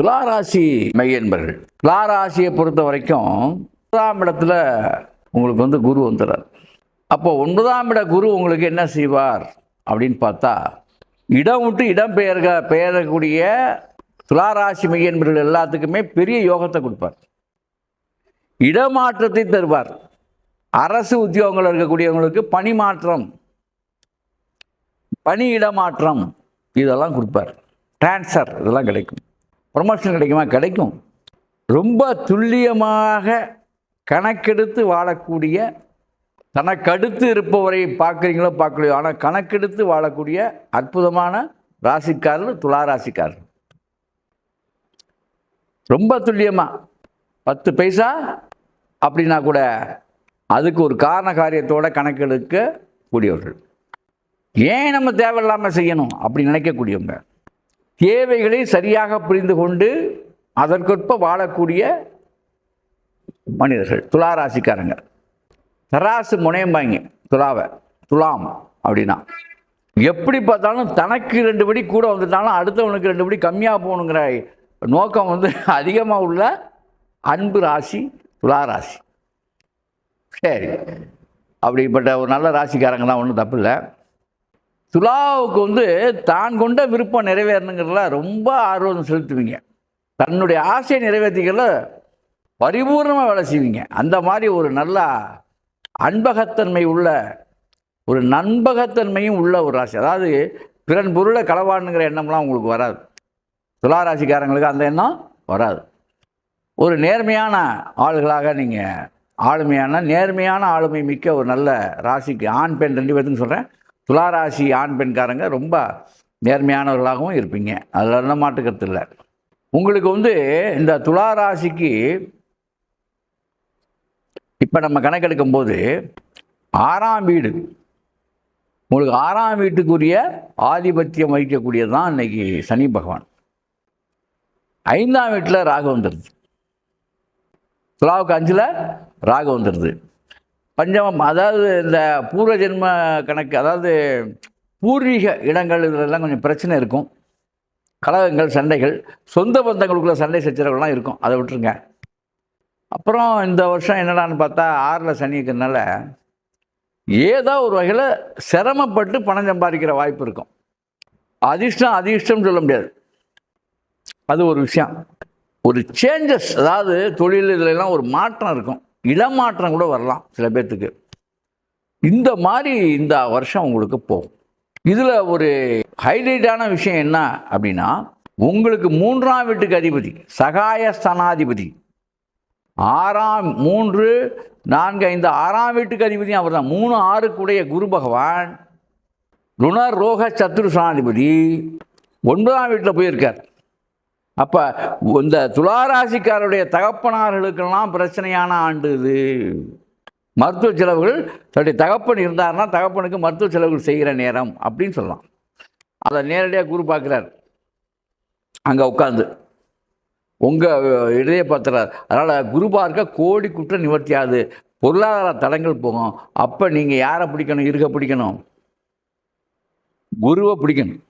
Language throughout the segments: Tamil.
துளாராசி மையன்பர்கள், துளாராசியை பொறுத்த வரைக்கும் 9ஆம் இடத்துல உங்களுக்கு குரு வந்துடுறார். அப்போ 9ஆம் இட குரு உங்களுக்கு என்ன செய்வார் அப்படின்னு பார்த்தா, இடம் விட்டு இடம் பெயரக்கூடிய துளாராசி மையன்பர்கள் எல்லாத்துக்குமே பெரிய யோகத்தை கொடுப்பார். இடமாற்றத்தை தருவார். அரசு உத்தியோகங்கள் இருக்கக்கூடியவங்களுக்கு பணி மாற்றம், பணி இடமாற்றம் இதெல்லாம் கொடுப்பார். டிரான்ஸ்ஃபர் இதெல்லாம் கிடைக்கும். ப்ரொமோஷன் கிடைக்குமா? கிடைக்கும். ரொம்ப துல்லியமாக கணக்கெடுத்து வாழக்கூடிய, தனக்கடுத்து இருப்பவரை பார்க்குறீங்களோ பார்க்கலையோ, ஆனால் கணக்கெடுத்து வாழக்கூடிய அற்புதமான ராசிக்காரர்கள் துளாராசிக்காரர்கள். ரொம்ப துல்லியமாக 10 பைசா அப்படின்னா கூட அதுக்கு ஒரு காரண காரியத்தோட கணக்கெடுக்க கூடியவர்கள். ஏன் நம்ம தேவையில்லாமல் செய்யணும் அப்படி நினைக்கக்கூடியவங்க. தேவைகளை சரியாக புரிந்து கொண்டு அதற்கொற்ப வாழக்கூடிய மனிதர்கள் துளாராசிக்காரங்க. தராசு முனையம்பாங்க துலாம் அப்படின்னா. எப்படி பார்த்தாலும் தனக்கு 2 படி கூட வந்துட்டாலும் அடுத்தவனுக்கு 2 படி கம்மியாக போகணுங்கிற நோக்கம் அதிகமாக உள்ள அன்பு ராசி துளாராசி. சரி, அப்படிப்பட்ட ஒரு நல்ல ராசிக்காரங்க தான், ஒன்றும் தப்பு இல்லை. துலாவுக்கு தான் கொண்ட விருப்பம் நிறைவேறணுங்கிறதுல ரொம்ப ஆர்வம் செலுத்துவீங்க. தன்னுடைய ஆசையை நிறைவேற்றிக்கிறதுல பரிபூர்ணமாக வேலை செய்வீங்க. அந்த மாதிரி ஒரு நல்ல அன்பகத்தன்மை உள்ள, ஒரு நண்பகத்தன்மையும் உள்ள ஒரு ராசி. அதாவது பிறன் பொருளை களவாடுங்கிற எண்ணம்லாம் உங்களுக்கு வராது. துளாராசிக்காரங்களுக்கு அந்த எண்ணம் வராது. ஒரு நேர்மையான ஆளுகளாக நீங்கள், ஆளுமையான நேர்மையான ஆளுமை மிக்க ஒரு நல்ல ராசிக்கு, ஆண் பெண் 2 பேர்த்துக்கும் சொல்கிறேன். துளாராசி ஆண் பெண்காரங்க ரொம்ப நேர்மையானவர்களாகவும் இருப்பீங்க. அதில் என்ன மாட்டுக்கிறது இல்லை. உங்களுக்கு இந்த துளாராசிக்கு இப்போ நம்ம கணக்கெடுக்கும் போது 6ஆம் வீடு, உங்களுக்கு 6ஆம் வீட்டுக்குரிய ஆதிபத்தியம் வகிக்கக்கூடியது தான் இன்னைக்கு சனி பகவான். 5ஆம் வீட்டில் ராகு வந்துடுது. துலாவுக்கு 5ல் ராகு வந்துடுது. பஞ்சமம், அதாவது இந்த பூர்வ ஜென்ம கணக்கு, அதாவது பூர்வீக இடங்கள், இதிலெல்லாம் கொஞ்சம் பிரச்சனை இருக்கும். கலகங்கள், சண்டைகள், சொந்த பந்தங்களுக்குள்ள சண்டை சச்சரவுலாம் இருக்கும். அதை விட்டுருங்க. அப்புறம் இந்த வருஷம் என்னடான்னு பார்த்தா 6ல் சனி இருக்கிறதுனால ஏதோ ஒரு வகையில் சிரமப்பட்டு பணம் சம்பாதிக்கிற வாய்ப்பு இருக்கும். அதிர்ஷ்டம் சொல்ல முடியாது. அது ஒரு விஷயம். ஒரு சேஞ்சஸ், அதாவது தொழில் இதிலெல்லாம் ஒரு மாற்றம் இருக்கும். இடமாற்றம் கூட வரலாம் சில பேர்த்துக்கு. இந்த மாதிரி இந்த வருஷம் உங்களுக்கு போகும். இதில் ஒரு ஹைலைட்டான விஷயம் என்ன அப்படின்னா, உங்களுக்கு 3ஆம் வீட்டுக்கு அதிபதி, சகாயஸ்தானாதிபதி, 3, 4, 5, 6ஆம் வீட்டுக்கு அதிபதி அவர் தான். 3, 6 குரு பகவான் ருணர் ரோக சத்துருஸ்தானாதிபதி 9ஆம் வீட்டில் போயிருக்கார். அப்போ இந்த துளாராசிக்காரருடைய தகப்பனார்களுக்கெல்லாம் பிரச்சனையான ஆண்டு இது. மருத்துவ செலவுகள், தன்னுடைய தகப்பன் இருந்தார்னா தகப்பனுக்கு மருத்துவ செலவுகள் செய்கிற நேரம் அப்படின்னு சொல்லலாம். அதை நேரடியாக குரு பார்க்குறார் அங்கே உட்காந்து, உங்கள் இடையே பார்த்துறார். அதனால் குரு பார்க்க கோடி குற்றம் நிவர்த்தியாது, பொருளாதார தடங்கள் போகும். அப்போ நீங்கள் யாரை பிடிக்கணும்? இருக்க பிடிக்கணும், குருவை பிடிக்கணும்.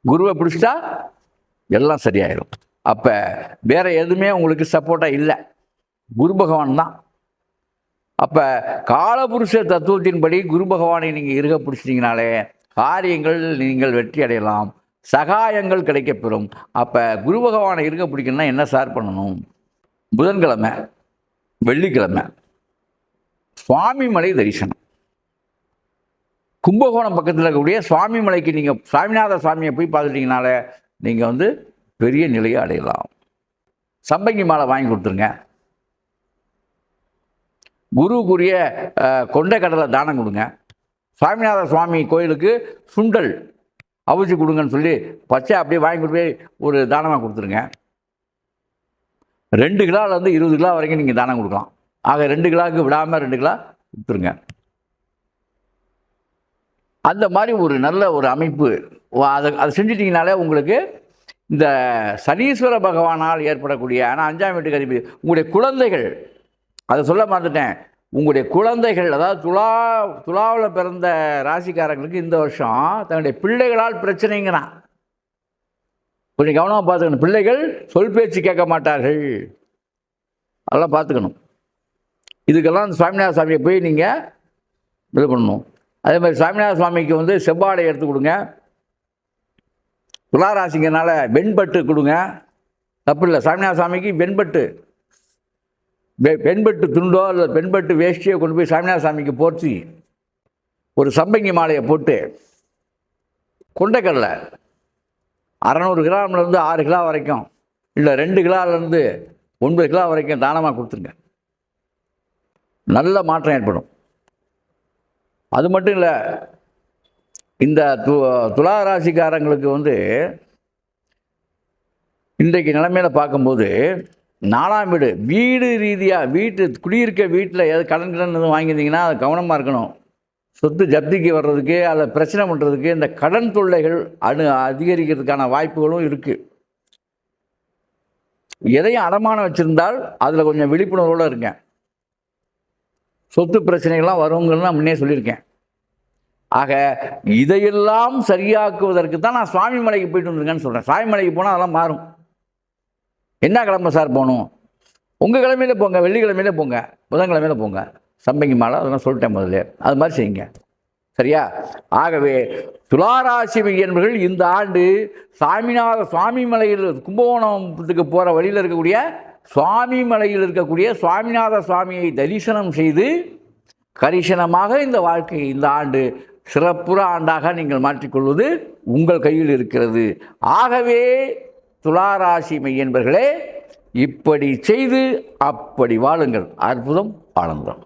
குருவை பிடிச்சிட்டா எல்லாம் சரியாயிடும். அப்போ வேற எதுவுமே உங்களுக்கு சப்போர்ட்டாக இல்லை, குரு பகவான் தான். அப்போ காலபுருஷ தத்துவத்தின்படி குரு பகவானை நீங்கள் இருக்க பிடிச்சிட்டிங்கனாலே காரியங்கள் நீங்கள் வெற்றி அடையலாம், சகாயங்கள் கிடைக்கப்பெறும். அப்போ குரு பகவானை இருக்க பிடிக்கணும்னா என்ன சார் பண்ணணும்? புதன்கிழமை, வெள்ளிக்கிழமை சுவாமி மலை தரிசனம். கும்பகோணம் பக்கத்தில் இருக்கக்கூடிய சுவாமி மலைக்கு நீங்கள் சுவாமிநாத சுவாமியை போய் பார்த்துட்டிங்கனாலே நீங்கள் பெரிய நிலையை அடையலாம். சம்பங்கி மாலை வாங்கி கொடுத்துருங்க. குருக்குரிய கொண்டை கடலை தானம் கொடுங்க. சுவாமிநாத சுவாமி கோயிலுக்கு சுண்டல் அவிச்சு கொடுங்கன்னு சொல்லி பச்சை அப்படியே வாங்கி கொண்டு போய் ஒரு தானமாக கொடுத்துருங்க. 2 கிலோலேருந்து 20 கிலோ வரைக்கும் நீங்கள் தானம் கொடுக்கலாம். ஆக 2 கிலோவுக்கு விடாமல் 2 கிலோ கொடுத்துருங்க. அந்த மாதிரி ஒரு நல்ல ஒரு அமைப்பு அதை செஞ்சிட்டிங்கனாலே உங்களுக்கு இந்த சனீஸ்வர பகவானால் ஏற்படக்கூடிய, ஆனால் 5ஆம் வீட்டுக்கு அதிபதி உங்களுடைய குழந்தைகள், அதை சொல்ல மறந்துட்டேன், உங்களுடைய குழந்தைகள், அதாவது துலாவில் பிறந்த ராசிக்காரங்களுக்கு இந்த வருஷம் தன்னுடைய பிள்ளைகளால் பிரச்சனைங்கிறான். கொஞ்சம் கவனமாக பார்த்துக்கணும். பிள்ளைகள் சொல் பேச்சு கேட்க மாட்டார்கள், அதெல்லாம் பார்த்துக்கணும். இதுக்கெல்லாம் அந்த சுவாமிநாத சாமியை போய் நீங்கள் இது பண்ணணும். அதே மாதிரி சுவாமிநாத சுவாமிக்கு வந்து செவ்வாடை எடுத்து கொடுங்க. துளாராசிங்கனால வெண்பட்டு கொடுங்க, தப்பு இல்லை. சுவாமிநாத சாமிக்கு வெண்பட்டு துண்டோ இல்லை வெண்பட்டு வேஷ்டியோ கொண்டு போய் சுவாமிநாத சாமிக்கு போற்றி ஒரு சம்பங்கி மாலையை போட்டு கொண்டைக்கடலை 600 கிராம்லேருந்து 6 கிலோ வரைக்கும், இல்லை 2 கிலோலேருந்து 9 கிலோ வரைக்கும் தானமாக கொடுத்துருங்க. நல்ல மாற்றம் ஏற்படும். அது மட்டும் இல்லை, இந்த துளாராசிக்காரங்களுக்கு வந்து இன்றைக்கு நிலைமையில் பார்க்கும்போது 4ஆம் வீடு ரீதியாக குடியிருக்க வீட்டில் ஏதாவது கடன் எதுவும் வாங்கியிருந்தீங்கன்னா அது கவனமாக இருக்கணும். சொத்து ஜப்திக்கு வர்றதுக்கு அல்ல பிரச்சனை பண்ணுறதுக்கு இந்த கடன் தொல்லைகள் அதிகரிக்கிறதுக்கான வாய்ப்புகளும் இருக்குது. எதையும் அடமானம் வச்சுருந்தால் அதில் கொஞ்சம் விழிப்புணர்வோடு இருக்கேன். சொத்து பிரச்சனைகள்லாம் வருங்கிறது நான் முன்னே சொல்லியிருக்கேன். ஆக இதையெல்லாம் சரியாக்குவதற்கு தான் நான் சுவாமி மலைக்கு போயிட்டு வந்துருக்கேன்னு சொல்கிறேன். சுவாமி மலைக்கு போனால் அதெல்லாம் மாறும். என்ன கிழமை சார் போகணும்? உங்கள் கிழமையில போங்க, வெள்ளிக்கிழமையில போங்க, புதன்கிழமையில போங்க. சம்பங்கி மாலை அதெல்லாம் சொல்லிட்டேன் முதல்ல, அது மாதிரி செய்யுங்க. சரியா? ஆகவே துளாராசி என்பவர்கள் இந்த ஆண்டு சுவாமி மலையில் கும்பகோணத்துக்கு போகிற வழியில் இருக்கக்கூடிய சுவாமி மலையில் இருக்கக்கூடிய சுவாமிநாத சுவாமியை தரிசனம் செய்து கரிசனமாக இந்த ஆண்டு சிறப்புற ஆண்டாக நீங்கள் மாற்றிக்கொள்வது உங்கள் கையில் இருக்கிறது. ஆகவே துளாராசி மெய்யன்பர்களே, இப்படி செய்து அப்படி வாழுங்கள். அற்புதம், ஆனந்தம்.